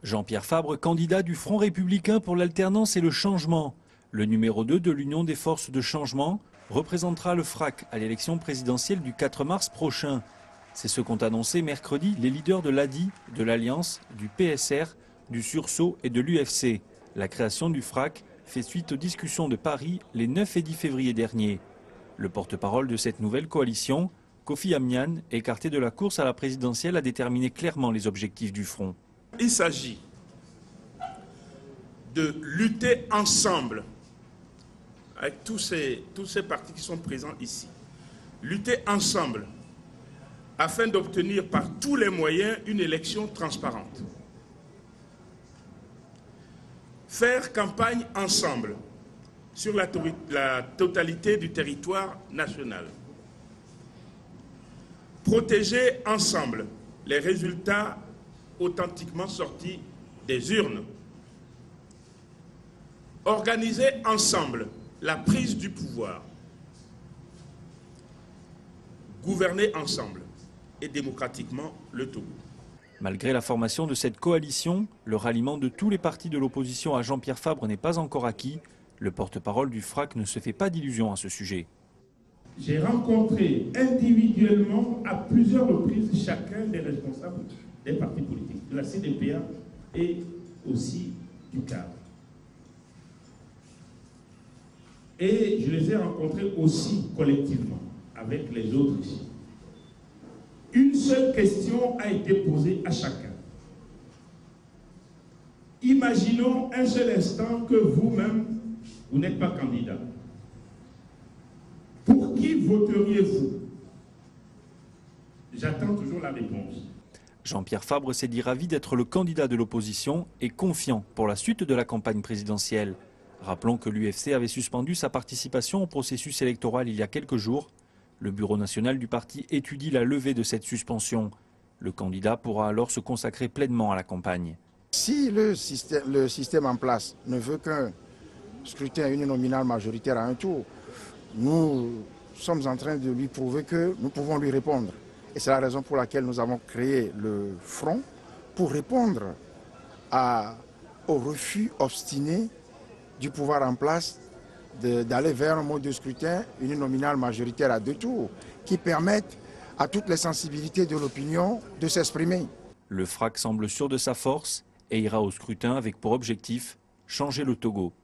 Jean-Pierre Fabre, candidat du Front républicain pour l'alternance et le changement. Le numéro 2 de l'Union des forces de changement représentera le FRAC à l'élection présidentielle du 4 mars prochain. C'est ce qu'ont annoncé mercredi les leaders de l'ADI, de l'Alliance, du PSR, du Sursaut et de l'UFC. La création du FRAC fait suite aux discussions de Paris les 9 et 10 février dernier. Le porte-parole de cette nouvelle coalition, Kofi Ammian, écarté de la course à la présidentielle, a déterminé clairement les objectifs du Front. Il s'agit de lutter ensemble avec tous ces partis qui sont présents ici. Lutter ensemble afin d'obtenir par tous les moyens une élection transparente. Faire campagne ensemble sur la totalité du territoire national. Protéger ensemble les résultats authentiquement sortis des urnes. Organiser ensemble la prise du pouvoir. Gouverner ensemble et démocratiquement le Togo. Malgré la formation de cette coalition, le ralliement de tous les partis de l'opposition à Jean-Pierre Fabre n'est pas encore acquis. Le porte-parole du FRAC ne se fait pas d'illusions à ce sujet. J'ai rencontré individuellement à plusieurs reprises chacun des responsables des partis politiques, de la CDPA et aussi du CAR. Et je les ai rencontrés aussi collectivement avec les autres ici. Une seule question a été posée à chacun. Imaginons un seul instant que vous-même, vous n'êtes pas candidat. Pour qui voteriez-vous? J'attends toujours la réponse. Jean-Pierre Fabre s'est dit ravi d'être le candidat de l'opposition et confiant pour la suite de la campagne présidentielle. Rappelons que l'UFC avait suspendu sa participation au processus électoral il y a quelques jours. Le bureau national du parti étudie la levée de cette suspension. Le candidat pourra alors se consacrer pleinement à la campagne. Si le système en place ne veut qu'un scrutin uninominal majoritaire à un tour, nous sommes en train de lui prouver que nous pouvons lui répondre. Et c'est la raison pour laquelle nous avons créé le Front, pour répondre au refus obstiné du pouvoir en place d'aller vers un mode de scrutin uninominal majoritaire à deux tours, qui permette à toutes les sensibilités de l'opinion de s'exprimer. Le FRAC semble sûr de sa force et ira au scrutin avec pour objectif changer le Togo.